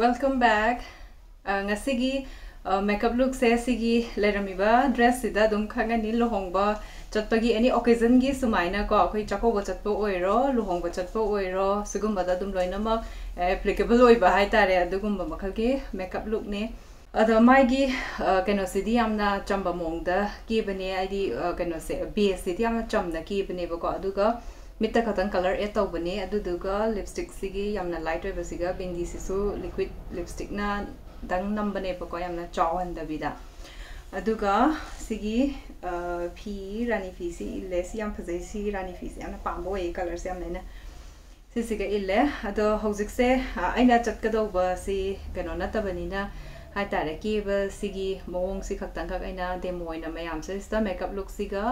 Welcome back. Ngasigi makeup look se sigi leramiba dress sida dum khangani luhongba chatpagi any occasion gi sumaina ko khoi chakoba chatpo oiro luhongba chatpo oiro sigumba da dum loinama applicable oi ba hai tare adugumba makhal gi makeup look ne ada mai gi keno sidi yamna chamba mongda ki bane id keno se base sidi yamna chamna ki bane ba ko aduga Mitta khatang color e to bane aduduga lipstick sigi yamna light oi basiga bindi sisu liquid lipstick na dang nambane pa ko yamna chawan da bida aduga sigi phi rani phi si ille si yam phazai si rani phi si yamna pambo e color se yamna na si siga ille ado hojik se aina chatkado ba si kano na tabani na hai tare ki ba sigi mong si khaktang khak aina demo oina mayam se sta makeup look siga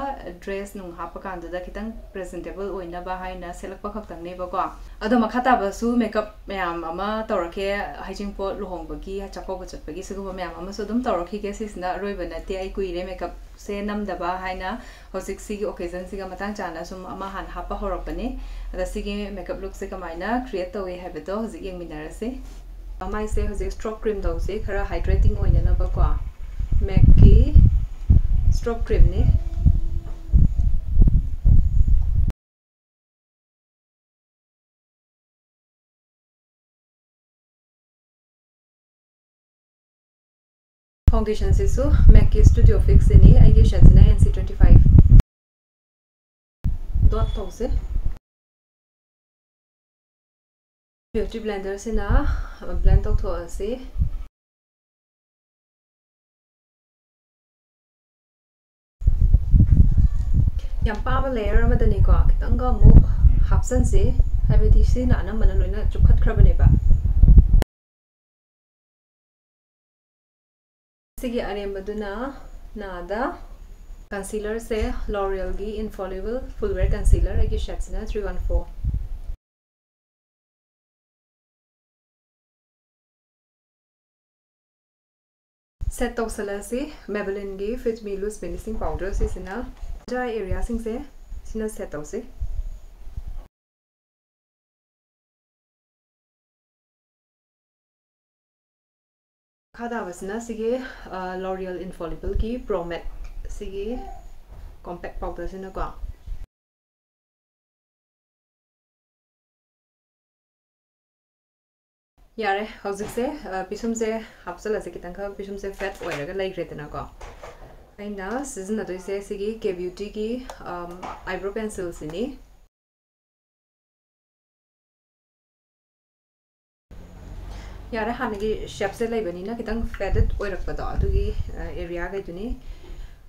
dress nung hapa kan da kitang presentable oina ba hai na selak pa khaktang ne ba ko ado makhata ba su makeup mayam ama tawrake hijing pot luhong ba gi chako ba chat ba gi sigu mayam ama so dum tawrakhi ke sisna roi ba na te ai kuire makeup se nam da ba hai na hosik sigi occasion siga matang chana sum ama han hapa horok ba ne ada sigi makeup look se kamaina create to we have to hosik yeng minara se My say has a stroke cream though, say, her hydrating oil and a qua. Mackie stroke cream, ne? Foundation is so Mackie Studio Fix in a I guess that's an NC25. Dot toss it. Beauty blenders in a blend out to us, see. Yam power layer of the Nikok, Tanga Mook, Hapsansi, have it seen Anna Manaluna to cut crabaneba. Sigi Ariam Maduna Nada concealer say L'Oreal Gi Infallible Full Wear Concealer, I guess that's 314. Set of Salasi, Maybelline Gi Fit Me Loose Finishing Powder, is in a dry area sing say, Sina set of say. Kada was na sige L'Oreal Infallible Gi Pro Matte sige compact powders in a go. Yare, how's it say? Pisum say, Hapsala Sekitanka, Pisum say fat oil, like retinago. And now, season that we say Sigi, K Beauty Ki eyebrow pencils in it. Yare Hanagi Shapse Labanina, Kitang feathered oil of Pada to the area Gaituni.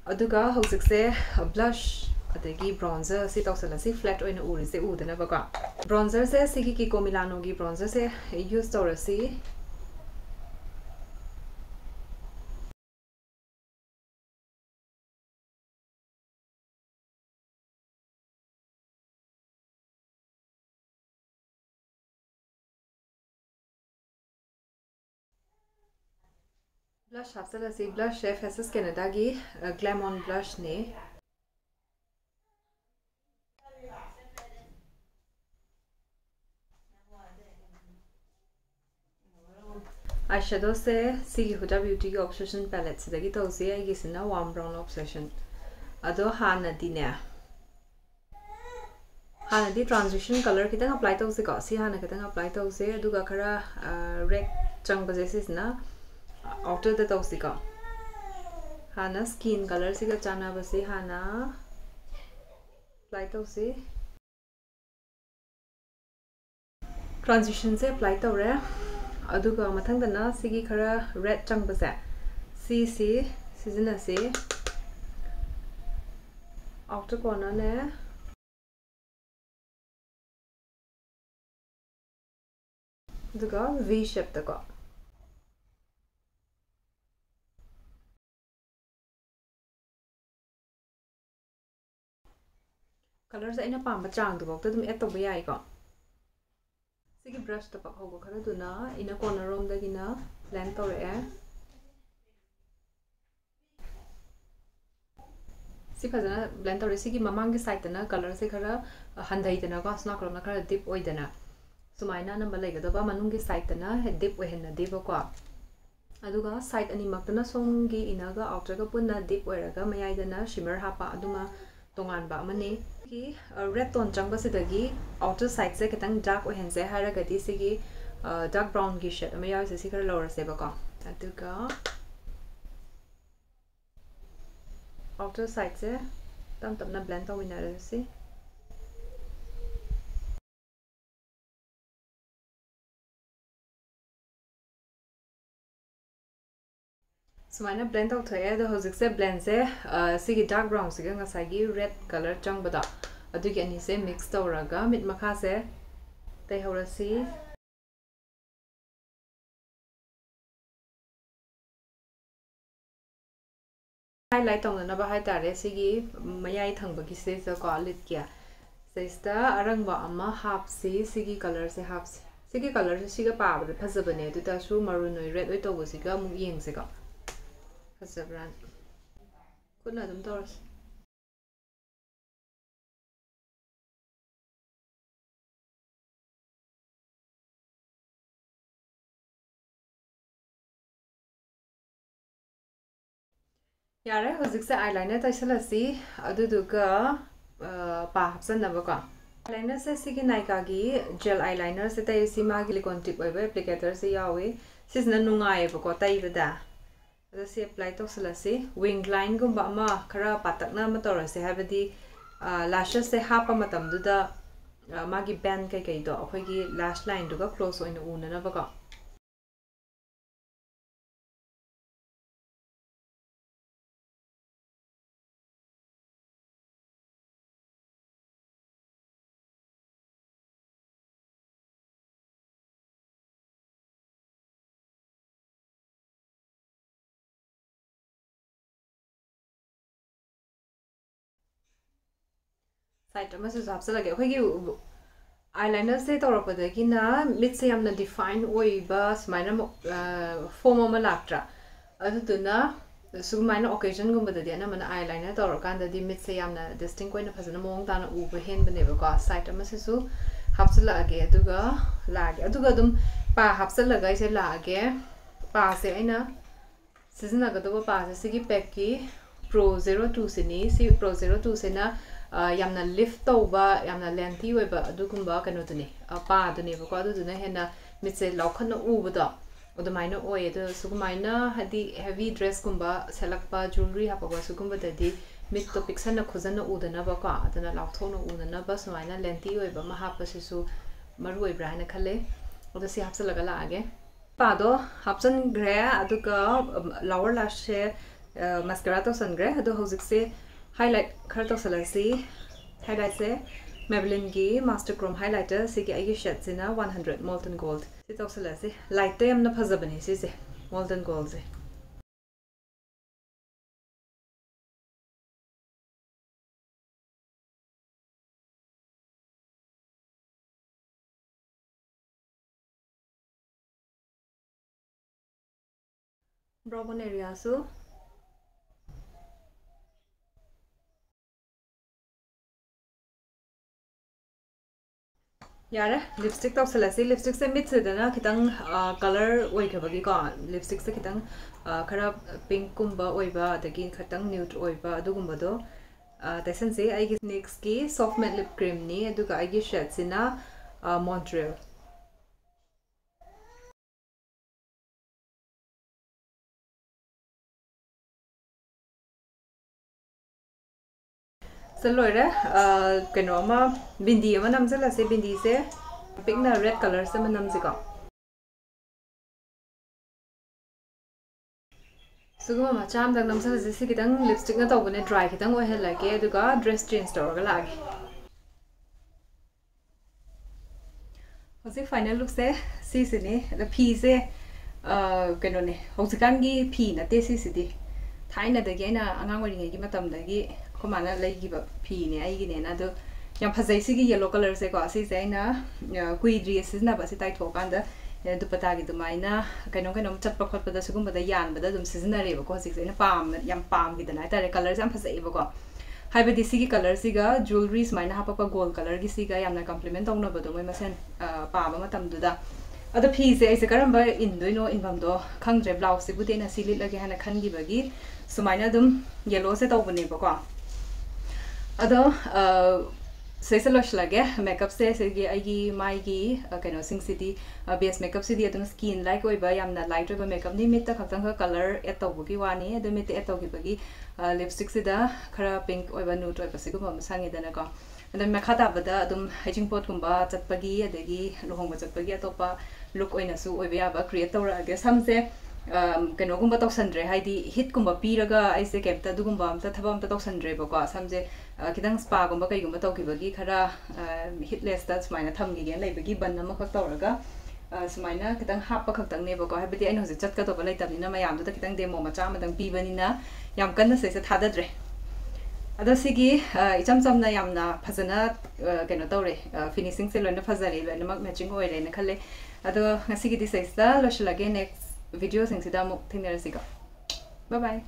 Aduga, how's it say? A blush. The bronzer sit also la flat oil uri se u na baga bronzer se sigi ki ko milano gi bronzer se use to si blush hafsala si blush chef has Canada gi glam on blush ne eyeshadow se Sigi Huda Beauty Obsession palette se dagi to se I guess na warm brown obsession ado hana dine hana di transition color kitang apply to se ko si hana kitang apply to se aduga khara red chang basis na outer the to se ko hana skin color se ka chana base hana apply to se transition se apply to re aduga mathangdana sigi khara red chang basa si season ase outer corner ne aduga V shape ta ko colors aina pamba chang du bok ta dum add to ba yai ko Sigi brush the pak hobo khara duna in a corner room the gina blend or air. Si phazana blend or sigi mamang side na color se khara handai dana ko sna krom na khara dip oidana. sumaina number legadaba manungi side na dip oihena debako aduga side animaktana songi inaga outer ga punna dip oiraga mayaidana shimmer hapa aduma tongan ba amani ki red tone changba sidagi outer side se kitang dark ohense haragadi sigi dark brown gi shade amaya se sikar lower se bako aduga outer side se tam na blend tawinare si sumaina blend out thoye the hojik se blend se sigi dark brown sigi ngasagi red color changbada adugi ani se mix tawraga mit makha se tai horasi highlight tawna ba hai tare sigi mayai thangbagi se ko lit kya seista arangba ama half si sigi color se half sigi color se siga pa ba phajabane du ta su maroon oi red oi to siga mu yeng se ko phajabran kunna dum toros yare hojik se eyeliner taisalasi aduduga pa hapsan nabako eyeliner se sigi naika gi gel eyeliner se tai si ma gi silicone tip oi applicator se yawe sisna nungai bako tai bada adu se apply to salasi wing line gumba ma khara patakna ma torase habadi lashes se hapa matam duda magi band kai kai do akhoi gi lash line duga close oina una na bako side ma se hapsa lage akhoi gi eyeliner se torapadagi na mid se yamna define oiba smaina form ma laktra aduduna sumaina occasion gumba da ana mana eyeliner torakanda di mid se yamna distinct oina phajana mong dana uba hen baneba ko side ma se su hapsala age aduga lage aduga dum pa hapsala ga ise lage pa se aina sizna ga do pa se sigi pack ki pro 02 se ni si pro 02 se na yamna lift tawba yamna lengthy oiba adugumba kano dune pa dune bako aduduna hena mitse laukhana ubada odumaina oi edu sugumaina hadi heavy dress gumba selakpa jewelry hapaba sugumba dadi mit to pixana khojana udana bako adana lauthona udana ba sumaina lengthy oiba ma hapasisu maru oibra hana khale odu si hapsalaga laage pa do hapsan gre aduga lower lash se mascara to sangre adu hojik se highlight khar to salasi highlight se Maybelline gi master chrome highlighter se gi agi shade se na 100 molten gold se to salasi light te amna phajabani se molten gold se brown area so yare lipstick to salasi lipstick se mid se dana kitang color oi khabagi ko lipstick se kitang khara pink kumba oiba adagi khatang nude oiba adugumba do taisen se ai gi next ki soft matte lip cream ni aduga ai gi shade sina Montreal Salore kano ma bindi ma namjala se bindi se pink na red color se ma namjiko suguma ma cham dang namjala se kitang lipstick na tawbane dry kitang oi hel lage aduga dress change tawga lage hosi final look se si ne the p se kano ne hosikan gi p na te si di thaina da ge na angang ori ngi matam da gi komana lagi ba p ne ai gi ne na do yam phajai sigi yellow color se ko si se na kui dress na ba se tai thokan da dupata gi dumaina kaino chatpa khotpa da sugum ba da yan ba da dum season re ba ko si se na pam yam pam gi da na ta color jam phajai ba ko हाइबदी सिगी colour सिगा jewellery सुमाइना हापा gold colour गी सिगा यामना complement तौनबदो मोय मसेन पाबा मतमदुदा अदो फीसे ऐसे करम्बा इनदोइनो इनबमदो खंगद्रे ब्लाउज से बुदेना सिलिट लगे हाना खनगिबगी सुमाइना दुम येलो से तौबनेबको अदो सेसे लगे मेकअप से सेगी आइगी माइगी कनो सिंगसिदी बेस मेकअप सिदी अदुम स्किन लाइक ओइबा यामना लाइट ओइबा मेकअप नि मिट खतंग कलर एड तौबगी वानी अदु मिट एड तौगिबगी लिपस्टिक सिदा खरा पिंक ओइबा न्यूड ओइबा सिगुम संगिदनको अदुम मखा ताबदा अदुम हाइजिंग पोट गुम्बा चटपगी अदगी लुहोंग चटपगी अतोपा लुक ओइनासु ओइबा याबा क्रिएट तौरागे समसे कनोगुम्बा तौसंद्रे हाइदी हिट गुम्बा पीरगा ऐसे केमता दुगुम्बा अमता थबा अमता तौसंद्रेबको समजे खिदंग स्पा गुम्बा कईगुम्बा तौगिबगी खरा हिटलेसता सुमाइना थमगिगे लैबगी बन अमा खक तौरगा सुमाइना खिदंग हापा खक्तंगनेबको हाइबदी अइन होजे चटकदोबा लैतबनिना मयामदुदा खिदंग डेमो मचा मदंग पीबनिना याम कन्ना सेसे थादद्रे अदो सिगी इचम चमना यामना फजना कनो तौरे फिनिशिंग से लोइना फजरे लोइना मैचिंग ओइरेना खले अदो ngasiगी दिसेस्ता लोशलगे नेक्स्ट वीडियो सिंगसिदा मुक थिंगरसिगा बाय बाय